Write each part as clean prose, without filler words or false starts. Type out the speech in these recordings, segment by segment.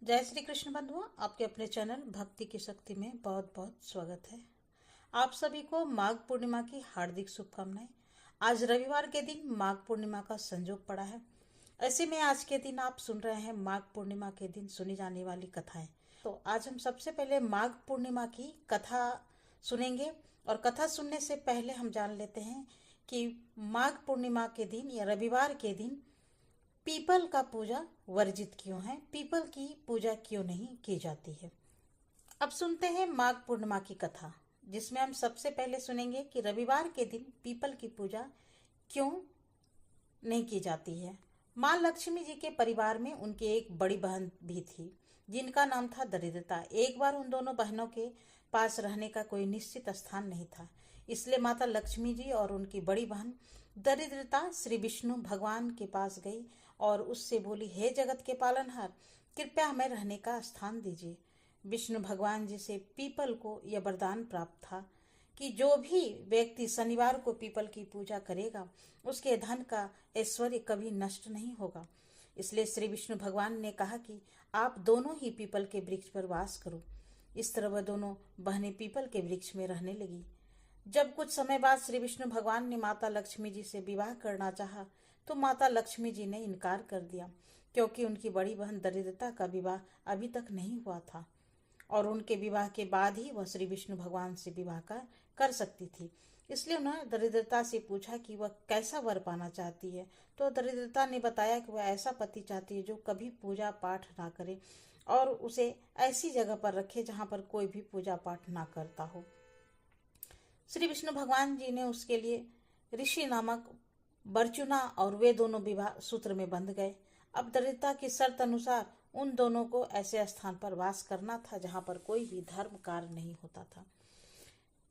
जय श्री कृष्ण बंधुओं, आपके अपने चैनल भक्ति की शक्ति में बहुत बहुत स्वागत है। आप सभी को माघ पूर्णिमा की हार्दिक शुभकामनाएं। आज रविवार के दिन माघ पूर्णिमा का संयोग पड़ा है। ऐसे में आज के दिन आप सुन रहे हैं माघ पूर्णिमा के दिन सुनी जाने वाली कथाएं। तो आज हम सबसे पहले माघ पूर्णिमा की कथा सुनेंगे। और कथा सुनने से पहले हम जान लेते हैं कि माघ पूर्णिमा के दिन या रविवार के दिन पीपल का पूजा वर्जित क्यों है, पीपल की पूजा क्यों नहीं की जाती है। अब सुनते हैं माघ पूर्णिमा की कथा, जिसमें हम सबसे पहले सुनेंगे कि रविवार के दिन पीपल की पूजा क्यों नहीं की जाती है। माँ लक्ष्मी जी के परिवार में उनकी एक बड़ी बहन भी थी, जिनका नाम था दरिद्रता। एक बार उन दोनों बहनों के पास रहने का कोई निश्चित स्थान नहीं था, इसलिए माता लक्ष्मी जी और उनकी बड़ी बहन दरिद्रता श्री विष्णु भगवान के पास गई और उससे बोली, हे जगत के पालनहार, कृपया हमें रहने का स्थान दीजिए। विष्णु भगवान जी से पीपल को यह वरदान प्राप्त था कि जो भी व्यक्ति शनिवार को पीपल की पूजा करेगा, उसके धन का ऐश्वर्य कभी नष्ट नहीं होगा। इसलिए श्री विष्णु भगवान ने कहा कि आप दोनों ही पीपल के वृक्ष पर वास करो। इस तरह वह दोनों बहनें पीपल के वृक्ष में रहने लगी। जब कुछ समय बाद श्री विष्णु भगवान ने माता लक्ष्मी जी से विवाह करना चाहा, तो माता लक्ष्मी जी ने इनकार कर दिया, क्योंकि उनकी बड़ी बहन दरिद्रता का विवाह अभी तक नहीं हुआ था और उनके विवाह के बाद ही वह श्री विष्णु भगवान से विवाह कर सकती थी। इसलिए उन्होंने दरिद्रता से पूछा कि वह कैसा वर पाना चाहती है। तो दरिद्रता ने बताया कि वह ऐसा पति चाहती है जो कभी पूजा पाठ ना करे और उसे ऐसी जगह पर रखे जहाँ पर कोई भी पूजा पाठ ना करता हो। श्री विष्णु भगवान जी ने उसके लिए ऋषि नामक बरचुना और वे दोनों विवाह सूत्र में बंध गए। अब दरिद्रता की शर्त अनुसार उन दोनों को ऐसे स्थान पर वास करना था जहां पर कोई भी धर्म कार्य नहीं होता था।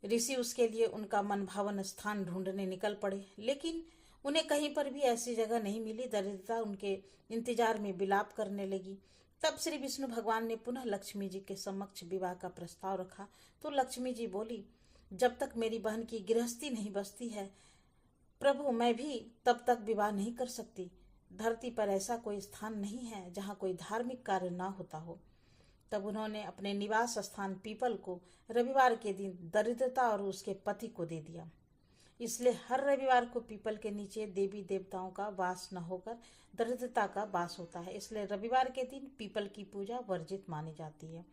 ऋषि उसके लिए उनका मनभावन स्थान ढूंढने निकल पड़े, लेकिन उन्हें कहीं पर भी ऐसी जगह नहीं मिली। दरिद्रता उनके इंतजार में विलाप करने लगी। तब श्री विष्णु भगवान ने पुनः लक्ष्मी जी के समक्ष विवाह का प्रस्ताव रखा। तो लक्ष्मी जी बोली, जब तक मेरी बहन की गृहस्थी नहीं बसती है प्रभु, मैं भी तब तक विवाह नहीं कर सकती। धरती पर ऐसा कोई स्थान नहीं है जहाँ कोई धार्मिक कार्य ना होता हो। तब उन्होंने अपने निवास स्थान पीपल को रविवार के दिन दरिद्रता और उसके पति को दे दिया। इसलिए हर रविवार को पीपल के नीचे देवी देवताओं का वास न होकर दरिद्रता का वास होता है। इसलिए रविवार के दिन पीपल की पूजा वर्जित मानी जाती है।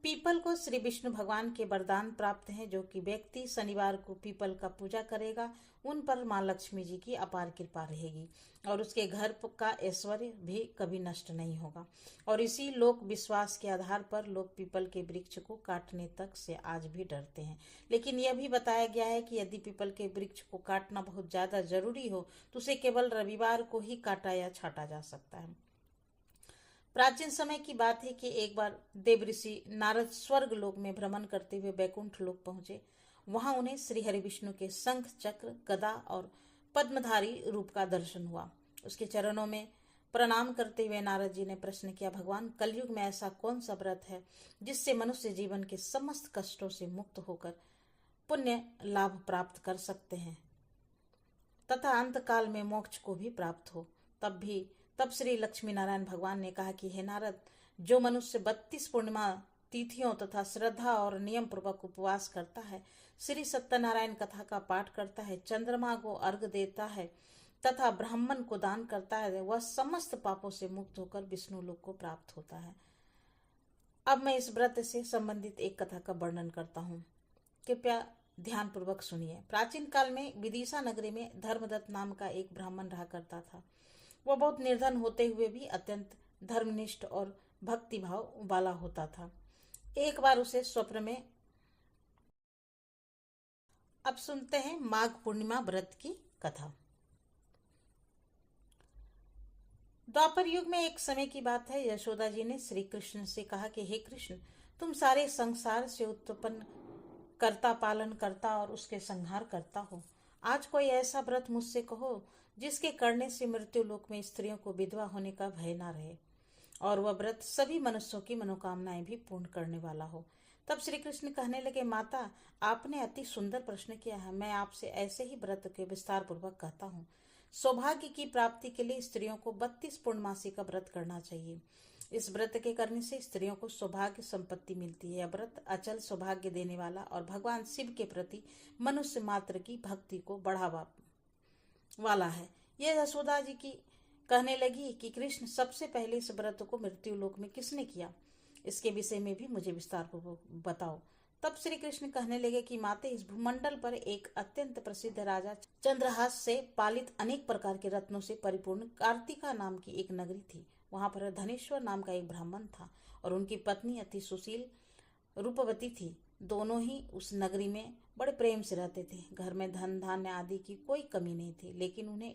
पीपल को श्री विष्णु भगवान के वरदान प्राप्त हैं, जो कि व्यक्ति शनिवार को पीपल का पूजा करेगा उन पर माँ लक्ष्मी जी की अपार कृपा रहेगी और उसके घर का ऐश्वर्य भी कभी नष्ट नहीं होगा। और इसी लोक विश्वास के आधार पर लोग पीपल के वृक्ष को काटने तक से आज भी डरते हैं। लेकिन यह भी बताया गया है कि यदि पीपल के वृक्ष को काटना बहुत ज्यादा जरूरी हो तो उसे केवल रविवार को ही काटा या छाटा जा सकता है। प्राचीन समय की बात है कि एक बार देव ऋषि नारद स्वर्ग लोक में भ्रमण करते हुए बैकुंठ लोक पहुंचे। वहां उन्हें श्री हरि विष्णु के शंख, चक्र, गदा और पद्मधारी रूप का दर्शन हुआ। उसके चरणों में प्रणाम करते हुए नारद जी ने प्रश्न किया, भगवान, कलयुग में ऐसा कौन सा व्रत है जिससे मनुष्य जीवन के समस्त कष्टों से मुक्त होकर पुण्य लाभ प्राप्त कर सकते हैं तथा अंत काल में मोक्ष को भी प्राप्त हो। तब श्री लक्ष्मी नारायण भगवान ने कहा कि हे नारद, जो मनुष्य 32 पूर्णिमा तिथियों तथा श्रद्धा और नियम पूर्वक उपवास करता है, श्री सत्यनारायण कथा का पाठ करता है, चंद्रमा को अर्घ देता है तथा ब्राह्मण को दान करता है, वह समस्त पापों से मुक्त होकर विष्णु लोक को प्राप्त होता है। अब मैं इस व्रत से संबंधित एक कथा का वर्णन करता हूँ, कृपया ध्यान पूर्वक सुनिए। प्राचीन काल में विदिशा नगरी में धर्मदत्त नाम का एक ब्राह्मण रहा करता था। वह बहुत निर्धन होते हुए भी अत्यंत धर्मनिष्ठ और भक्तिभाव वाला होता था। एक बार उसे स्वप्न में, अब सुनते हैं माघ पूर्णिमा व्रत की कथा। द्वापर युग में एक समय की बात है, यशोदा जी ने श्री कृष्ण से कहा कि हे कृष्ण, तुम सारे संसार से उत्पन्न करता, पालन करता और उसके संहार करता हो। आज कोई ऐसा व्रत मुझसे कहो जिसके करने से मृत्यु लोक में स्त्रियों को विधवा होने का भय ना रहे और वह व्रत सभी मनुष्यों की मनोकामनाएं भी पूर्ण करने वाला हो। तब श्री कृष्ण कहने लगे, माता, आपने अति सुंदर प्रश्न किया है। मैं आपसे ऐसे ही व्रत के विस्तार पूर्वक कहता हूँ। सौभाग्य की प्राप्ति के लिए स्त्रियों को 32 पूर्णमासी का व्रत करना चाहिए। इस व्रत के करने से स्त्रियों को सौभाग्य संपत्ति मिलती है। यह व्रत अचल सौभाग्य देने वाला और भगवान शिव के प्रति मनुष्य मात्र की भक्ति को बढ़ावा वाला है। यह यशोदा जी की कहने लगी कि कृष्ण, सबसे पहले इस व्रत को मृत्यु लोक में किसने किया, इसके विषय में भी मुझे विस्तार पूर्वक बताओ। तब श्री कृष्ण कहने लगे कि माते, इस भूमंडल पर एक अत्यंत प्रसिद्ध राजा चंद्रहास से पालित अनेक प्रकार के रत्नों से परिपूर्ण कार्तिका नाम की एक नगरी थी। वहां पर धनेश्वर नाम का एक ब्राह्मण था और उनकी पत्नी अति सुशील रूपवती थी। दोनों ही उस नगरी में बड़े प्रेम से रहते थे। घर में धन धान्य आदि की कोई कमी नहीं थी, लेकिन उन्हें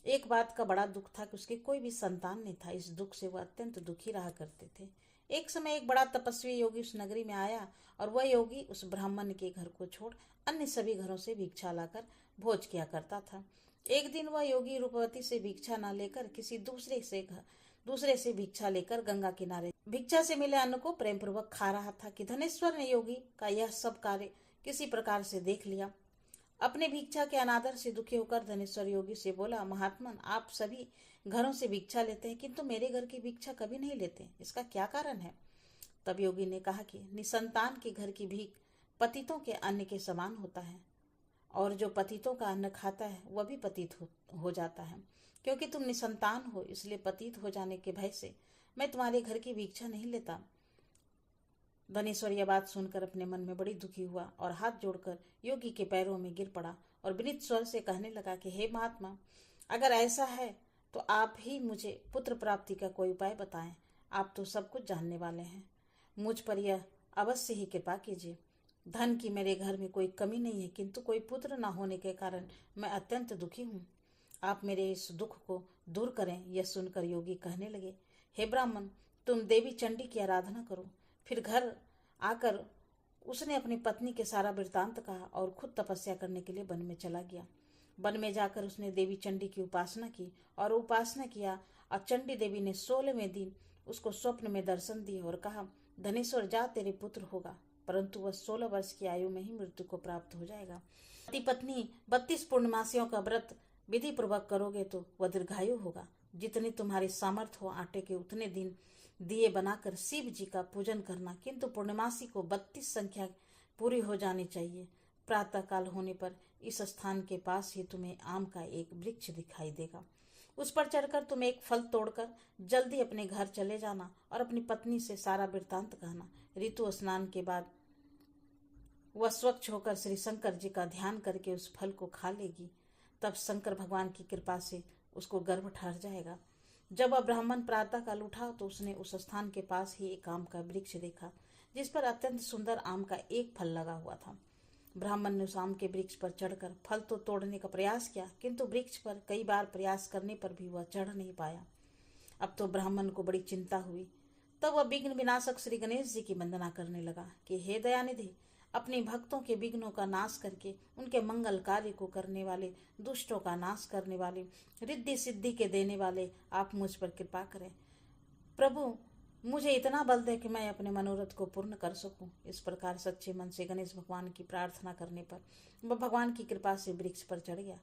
एक बात का बड़ा दुख था कि उसके कोई भी संतान नहीं था। इस दुख से वह अत्यंत दुखी रहा करते थे। एक समय एक बड़ा तपस्वी योगी उस नगरी में आया और वह योगी उस ब्राह्मण के घर को छोड़ अन्य सभी घरों से भिक्षा लाकर भोज किया करता था। एक दिन वह योगी रूपवती से भिक्षा न लेकर किसी दूसरे से भिक्षा लेकर गंगा किनारे भिक्षा से मिले अन्न को प्रेम पूर्वक खा रहा था कि धनेश्वर ने योगी का यह सब कार्य किसी प्रकार से देख लिया। अपने भिक्षा के अनादर से दुखी होकर धनेश्वर योगी से बोला, महात्मन, आप सभी घरों से भिक्षा लेते हैं किंतु मेरे घर की भिक्षा कभी नहीं लेते, इसका क्या कारण है? तब योगी ने कहा कि निसंतान के घर की भीख पतितों के अन्न के समान होता है और जो पतितों का अन्न खाता है वह भी पतित हो जाता है। क्योंकि तुम निसंतान हो, इसलिए पतित हो जाने के भय से मैं तुम्हारे घर की भिक्षा नहीं लेता। धनेश्वर यह बात सुनकर अपने मन में बड़ी दुखी हुआ और हाथ जोड़कर योगी के पैरों में गिर पड़ा और विनीत स्वर से कहने लगा कि हे महात्मा, अगर ऐसा है तो आप ही मुझे पुत्र प्राप्ति का कोई उपाय बताएं। आप तो सब कुछ जानने वाले हैं, मुझ पर यह अवश्य ही कृपा कीजिए। धन की मेरे घर में कोई कमी नहीं है, किंतु कोई पुत्र न होने के कारण मैं अत्यंत दुखी हूँ। आप मेरे इस दुख को दूर करें। यह सुनकर योगी कहने लगे, हे ब्राह्मण, तुम देवी चंडी की आराधना करो। फिर घर आकर उसने अपनी पत्नी के सारा वृत्तांत कहा और खुद तपस्या करने के लिए वन में चला गया। वन में जाकर उसने देवी चंडी की उपासना की और उपासना किया और चंडी देवी ने 16वें दिन उसको स्वप्न में दर्शन दिए और कहा, धनेश्वर, जा, तेरे पुत्र होगा, परंतु वह 16 वर्ष की आयु में ही मृत्यु को प्राप्त हो जाएगा। पति पत्नी 32 पूर्णमासियों का व्रत विधि पूर्वक करोगे तो वह दीर्घायु होगा। जितनी तुम्हारी सामर्थ्य हो आटे के उतने दिन दिए बनाकर शिव जी का पूजन करना, किंतु पूर्णमासी को 32 संख्या पूरी हो जानी चाहिए। प्रातः काल होने पर इस स्थान के पास ही तुम्हें आम का एक वृक्ष दिखाई देगा। उस पर चढ़कर तुम एक फल तोड़कर जल्दी अपने घर चले जाना और अपनी पत्नी से सारा वृत्तांत कहना। ऋतु स्नान के बाद वह स्वच्छ होकर श्री शंकर जी का ध्यान करके उस फल को खा लेगी। तब शंकर भगवान की कृपा से उसको गर्भ ठहर जाएगा। जब वह ब्राह्मण प्रातः काल उठा तो उसने उस स्थान के पास ही एक आम का वृक्ष देखा, जिस पर अत्यंत सुंदर आम का एक फल लगा हुआ था। ब्राह्मण ने उस आम के वृक्ष पर चढ़कर फल तो तोड़ने का प्रयास किया, किंतु वृक्ष पर कई बार प्रयास करने पर भी वह चढ़ नहीं पाया। अब तो ब्राह्मण को बड़ी चिंता हुई। तब वह विघ्न विनाशक श्री गणेश जी की वंदना करने लगा कि हे दयानिधि, अपने भक्तों के विघ्नों का नाश करके उनके मंगल कार्य को करने वाले, दुष्टों का नाश करने वाले, रिद्धि सिद्धि के देने वाले, आप मुझ पर कृपा करें। प्रभु, मुझे इतना बल दे कि मैं अपने मनोरथ को पूर्ण कर सकूं। इस प्रकार सच्चे मन से गणेश भगवान की प्रार्थना करने पर वह भगवान की कृपा से वृक्ष पर चढ़ गया।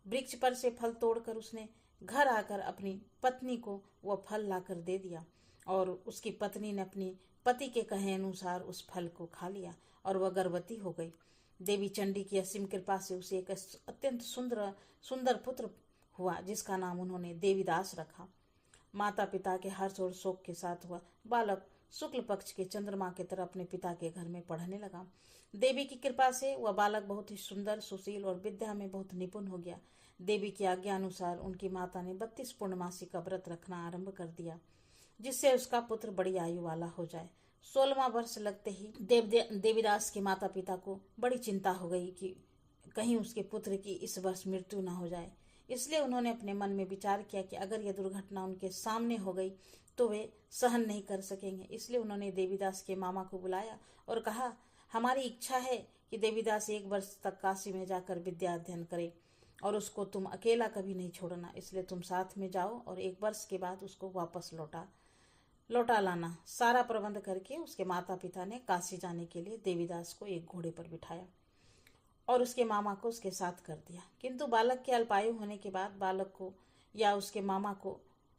वृक्ष पर से फल तोड़कर उसने घर आकर अपनी पत्नी को वह फल लाकर दे दिया और उसकी पत्नी ने अपनी पति के कहे अनुसार उस फल को खा लिया और वह गर्भवती हो गई। देवी चंडी की असीम कृपा से उसे एक अत्यंत सुंदर पुत्र हुआ, जिसका नाम उन्होंने देवीदास रखा। माता पिता के हर्ष और शोक के साथ वह बालक शुक्ल पक्ष के चंद्रमा की तरह अपने पिता के घर में पढ़ने लगा। देवी की कृपा से वह बालक बहुत ही सुंदर, सुशील और विद्या में बहुत निपुण हो गया। देवी की आज्ञा अनुसार उनकी माता ने 32 पूर्णमासी का व्रत रखना आरंभ कर दिया, जिससे उसका पुत्र बड़ी आयु वाला हो जाए। 16वां वर्ष लगते ही देवीदास के माता पिता को बड़ी चिंता हो गई कि कहीं उसके पुत्र की इस वर्ष मृत्यु न हो जाए। इसलिए उन्होंने अपने मन में विचार किया कि अगर यह दुर्घटना उनके सामने हो गई तो वे सहन नहीं कर सकेंगे। इसलिए उन्होंने देवीदास के मामा को बुलाया और कहा, हमारी इच्छा है कि देवीदास 1 वर्ष तक काशी में जाकर विद्या अध्ययन करे और उसको तुम अकेला कभी नहीं छोड़ना। इसलिए तुम साथ में जाओ और 1 वर्ष के बाद उसको वापस लौटा लाना। सारा प्रबंध करके उसके माता पिता ने काशी जाने के लिए देवीदास को एक घोड़े पर बिठाया और उसके मामा को उसके साथ कर दिया। किंतु बालक के अल्पायु होने के बाद बालक को या उसके मामा को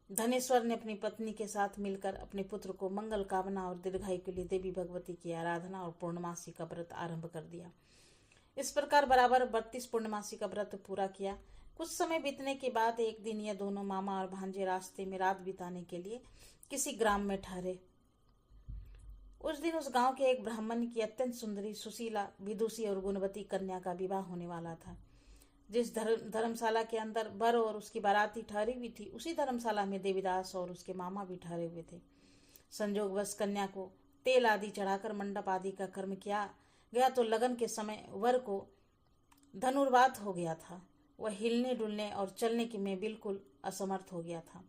धनेश्वर ने अपनी पत्नी के साथ मिलकर अपने पुत्र को मंगल कामना और दीर्घायु के लिए देवी भगवती की आराधना और पूर्णमासी का व्रत आरंभ कर दिया। इस प्रकार बराबर 32 पूर्णमासी का व्रत पूरा किया। कुछ समय बीतने के बाद एक दिन ये दोनों मामा और भांजे रास्ते में रात बिताने के लिए किसी ग्राम में ठहरे। उस दिन उस गांव के एक ब्राह्मण की अत्यंत सुंदरी, सुशीला, विदुषी और गुणवती कन्या का विवाह होने वाला था। जिस धर्मशाला के अंदर वर और उसकी बाराती ठहरी हुई थी, उसी धर्मशाला में देवीदास और उसके मामा भी ठहरे हुए थे। संयोगवश कन्या को तेल आदि चढ़ाकर मंडप आदि का कर्म किया गया तो लगन के समय वर को धनुर्वात हो गया था। वह हिलने डुलने और चलने के में बिल्कुल असमर्थ हो गया था।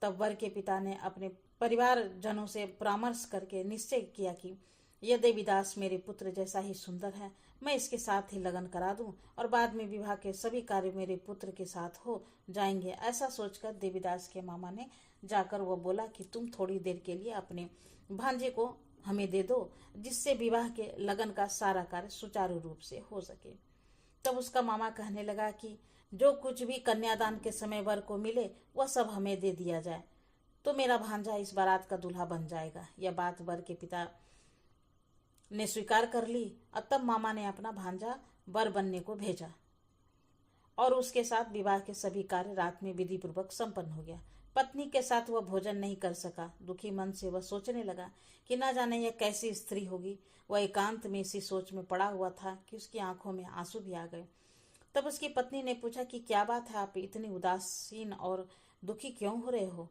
तब वर के पिता ने अपने परिवार जनों से परामर्श करके निश्चय किया कि यह देवीदास मेरे पुत्र जैसा ही सुंदर है, मैं इसके साथ ही लगन करा दूं और बाद में विवाह के सभी कार्य मेरे पुत्र के साथ हो जाएंगे। ऐसा सोचकर देवीदास के मामा ने जाकर वह बोला कि तुम थोड़ी देर के लिए अपने भांजे को हमें दे दो, जिससे विवाह के लगन का सारा कार्य सुचारू रूप से हो सके। तब उसका मामा कहने लगा कि जो कुछ भी कन्यादान के समय वर को मिले वह सब हमें दे दिया जाए, तो मेरा भांजा इस बारात का दूल्हा बन जाएगा। यह बात वर के पिता ने स्वीकार कर ली और तब मामा ने अपना भांजा वर बनने को भेजा और उसके साथ विवाह के सभी कार्य रात में विधि पूर्वक संपन्न हो गया। पत्नी के साथ वह भोजन नहीं कर सका। दुखी मन से वह सोचने लगा कि न जाने यह कैसी स्त्री होगी। वह एकांत में इसी सोच में पड़ा हुआ था कि उसकी आंखों में आंसू भी आ गए। तब उसकी पत्नी ने पूछा कि क्या बात है, आप इतनी उदासीन और दुखी क्यों हो रहे हो।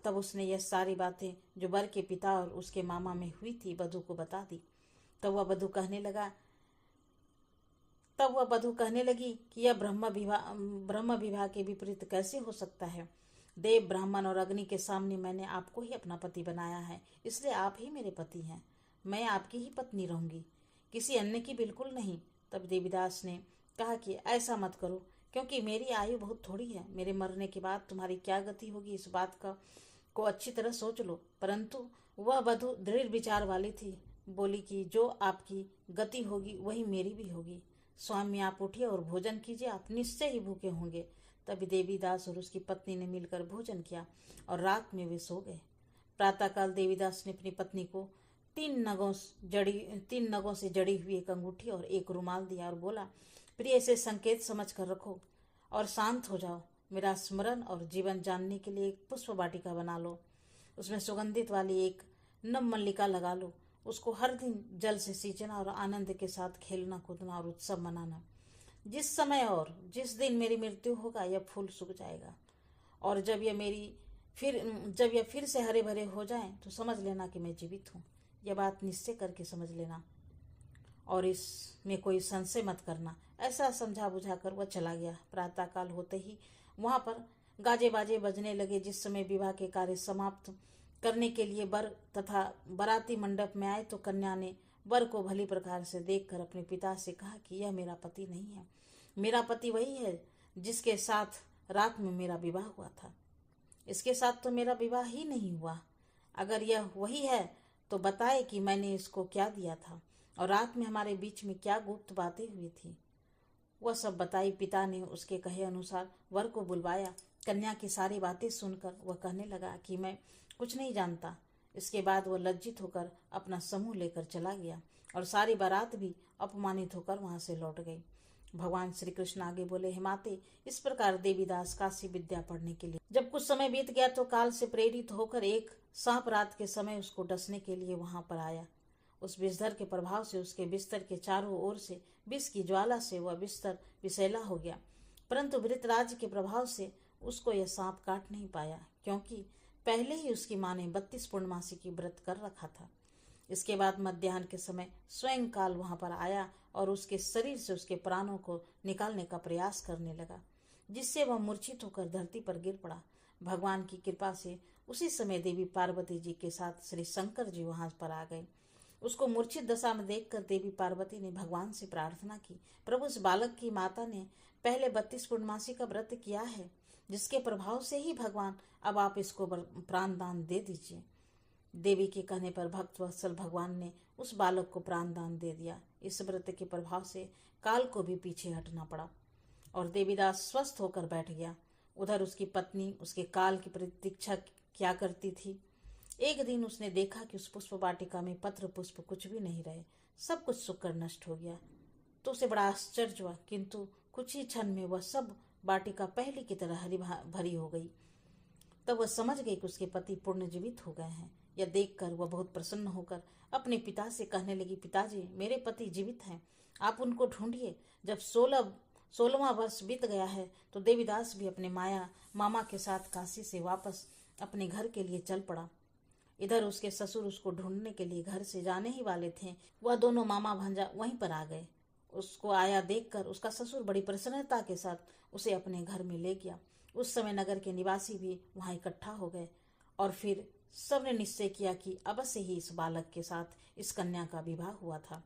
तब उसने यह सारी बातें जो वर के पिता और उसके मामा में हुई थी वधू को बता दी। तब वह वधू कहने लगी कि यह ब्रह्म विवाह के विपरीत कैसे हो सकता है। देव, ब्राह्मण और अग्नि के सामने मैंने आपको ही अपना पति बनाया है, इसलिए आप ही मेरे पति हैं। मैं आपकी ही पत्नी रहूंगी, किसी अन्य की बिल्कुल नहीं। तब देवीदास ने कहा कि ऐसा मत करो, क्योंकि मेरी आयु बहुत थोड़ी है। मेरे मरने के बाद तुम्हारी क्या गति होगी इस बात को अच्छी तरह सोच लो। परंतु वह वधू दृढ़ विचार वाली थी। बोली कि जो आपकी गति होगी वही मेरी भी होगी। स्वामी, आप उठिए और भोजन कीजिए, आप निश्चय ही भूखे होंगे। तभी देवीदास और उसकी पत्नी ने मिलकर भोजन किया और रात में वे सो गए। प्रातःकाल देवीदास ने अपनी पत्नी को 3 नगों से जड़ी हुई एक अंगूठी और एक रुमाल दिया और बोला, प्रिय, इसे संकेत समझ कर रखो और शांत हो जाओ। मेरा स्मरण और जीवन जानने के लिए एक पुष्प वाटिका बना लो, उसमें सुगंधित वाली एक नव मल्लिका लगा लो। उसको हर दिन जल से सींचना और आनंद के साथ खेलना कूदना और उत्सव मनाना। जिस समय और जिस दिन मेरी मृत्यु होगा यह फूल सूख जाएगा, और जब यह फिर से हरे भरे हो जाएं तो समझ लेना कि मैं जीवित हूँ। यह बात निश्चय करके समझ लेना और इसमें कोई संशय मत करना। ऐसा समझा बुझा कर वह चला गया। प्रातःकाल होते ही वहां पर गाजे बाजे बजने लगे। जिस समय विवाह के कार्य समाप्त करने के लिए वर तथा बाराती मंडप में आए तो कन्या ने वर को भली प्रकार से देखकर अपने पिता से कहा कि यह मेरा पति नहीं है, मेरा पति वही है जिसके साथ रात में मेरा विवाह हुआ था। इसके साथ तो मेरा विवाह ही नहीं हुआ। अगर यह वही है तो बताए कि मैंने इसको क्या दिया था और रात में हमारे बीच में क्या गुप्त बातें हुई थी। वह सब बताई। पिता ने उसके कहे अनुसार वर को बुलवाया। कन्या की सारी बातें सुनकर वह कहने लगा कि मैं कुछ नहीं जानता। इसके बाद वह लज्जित होकर अपना समूह लेकर चला गया और सारी बारात भी अपमानित होकर वहां से लौट गई। भगवान श्री कृष्ण आगे बोले, हे माते, इस प्रकार देवीदास काशी विद्या पढ़ने के लिए जब कुछ समय बीत गया तो काल से प्रेरित होकर एक सांप रात के समय उसको डसने के लिए वहां पर आया। उस विषधर के प्रभाव से उसके बिस्तर के चारों ओर से विष की ज्वाला से वह बिस्तर विषैला हो गया, परंतु वृतराज के प्रभाव से उसको यह सांप काट नहीं पाया, क्योंकि पहले ही उसकी मां ने 32 पूर्णमासी की व्रत कर रखा था। इसके बाद मध्याह्न के समय स्वयं काल वहां पर आया और उसके शरीर से उसके प्राणों को निकालने का प्रयास करने लगा, जिससे वह मूर्छित होकर धरती पर गिर पड़ा। भगवान की कृपा से उसी समय देवी पार्वती जी के साथ श्री शंकर जी वहां पर आ गए। उसको मूर्छित दशा में देखकर देवी पार्वती ने भगवान से प्रार्थना की, प्रभु, इस बालक की माता ने पहले 32 पूर्णमासी का व्रत किया है, जिसके प्रभाव से ही भगवान अब आप इसको प्राण दान दे दीजिए। देवी के कहने पर भक्त वत्सल भगवान ने उस बालक को प्राण दान दे दिया। इस व्रत के प्रभाव से काल को भी पीछे हटना पड़ा और देवीदास स्वस्थ होकर बैठ गया। उधर उसकी पत्नी उसके काल की प्रतीक्षा क्या करती थी। एक दिन उसने देखा कि उस पुष्प वाटिका में पत्र पुष्प कुछ भी नहीं रहे, सब कुछ सूखकर नष्ट हो गया। तो उसे बड़ा आश्चर्य हुआ, किंतु कुछ ही क्षण में वह सब वाटिका पहले की तरह हरी भरी हो गई। तब वह समझ गई कि उसके पति पुनर्जीवित हो गए हैं। यह देखकर वह बहुत प्रसन्न होकर अपने पिता से कहने लगी, पिताजी, मेरे पति जीवित हैं, आप उनको ढूंढिए। जब 16वां वर्ष बीत गया है तो देवीदास भी अपने मामा के साथ काशी से वापस अपने घर के लिए चल पड़ा। इधर उसके ससुर उसको ढूंढने के लिए घर से जाने ही वाले थे। वह दोनों मामा भांजा वहीं पर आ गए। उसको आया देखकर उसका ससुर बड़ी प्रसन्नता के साथ उसे अपने घर में ले गया। उस समय नगर के निवासी भी वहां इकट्ठा हो गए और फिर सबने निश्चय किया कि अवश्य ही इस बालक के साथ इस कन्या का विवाह हुआ था।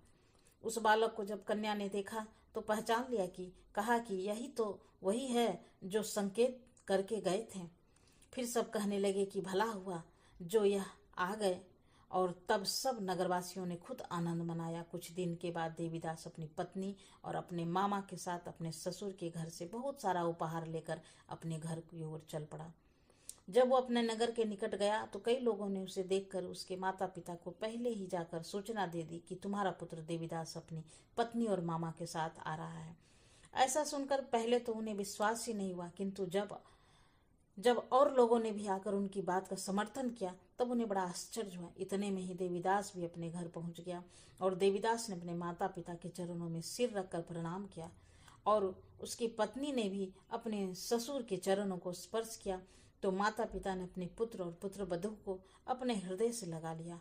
उस बालक को जब कन्या ने देखा तो पहचान लिया, कि कहा कि यही तो वही है जो संकेत करके गए थे। फिर सब कहने लगे कि भला हुआ जो यह आ गए, और तब सब नगरवासियों ने खुद आनंद मनाया। कुछ दिन के बाद देवीदास अपनी पत्नी और अपने मामा के साथ अपने ससुर के घर से बहुत सारा उपहार लेकर अपने घर की ओर चल पड़ा। जब वो अपने नगर के निकट गया तो कई लोगों ने उसे देखकर उसके माता पिता को पहले ही जाकर सूचना दे दी कि तुम्हारा पुत्र देवीदास अपनी पत्नी और मामा के साथ आ रहा है। ऐसा सुनकर पहले तो उन्हें विश्वास ही नहीं हुआ, किंतु जब और लोगों ने भी आकर उनकी बात का समर्थन किया तब उन्हें बड़ा आश्चर्य हुआ। इतने में ही देवीदास भी अपने घर पहुंच गया और देवीदास ने अपने माता पिता के चरणों में सिर रखकर प्रणाम किया और उसकी पत्नी ने भी अपने ससुर के चरणों को स्पर्श किया। तो माता पिता ने अपने पुत्र और पुत्र वधू को अपने हृदय से लगा लिया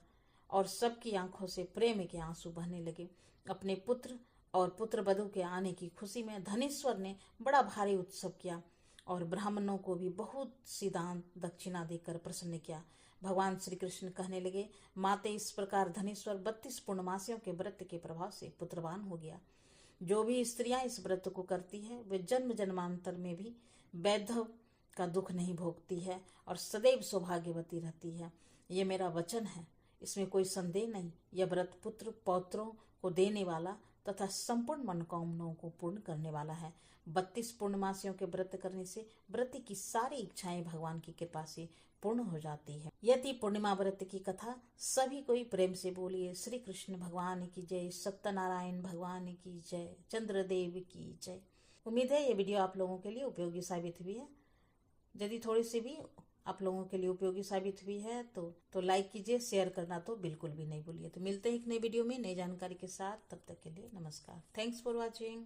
और सबकी आंखों से प्रेम के आंसू बहने लगे। अपने पुत्र और पुत्र वधू के आने की खुशी में धनेश्वर ने बड़ा भारी उत्सव किया और ब्राह्मणों को भी बहुत सी दान दक्षिणा देकर प्रसन्न किया। भगवान श्री कृष्ण कहने लगे, माते इस प्रकार धनेश्वर 32 पूर्णमासियों के व्रत के प्रभाव से पुत्रवान हो गया। जो भी स्त्रियां इस व्रत को करती है वे जन्म जन्मांतर में भी वैधव का दुख नहीं भोगती है और सदैव सौभाग्यवती रहती है। ये मेरा वचन है, इसमें कोई संदेह नहीं। यह व्रत पुत्र पौत्रों को देने वाला तथा संपूर्ण मनोकामनाओं को पूर्ण करने वाला है। 32 पूर्णमासियों के व्रत करने से व्रत की सारी इच्छाएं भगवान की कृपा से पूर्ण हो जाती है। यदि पूर्णिमा व्रत की कथा सभी कोई प्रेम से बोलिए, श्री कृष्ण भगवान की जय, सत्यनारायण भगवान की जय, चंद्रदेव की जय। उम्मीद है ये वीडियो आप लोगों के लिए उपयोगी साबित हुई है। यदि थोड़ी सी भी आप लोगों के लिए उपयोगी साबित हुई है तो लाइक कीजिए, शेयर करना तो बिल्कुल भी नहीं भूलिए। तो मिलते हैं एक नई वीडियो में नई जानकारी के साथ, तब तक के लिए नमस्कार। Thanks for watching.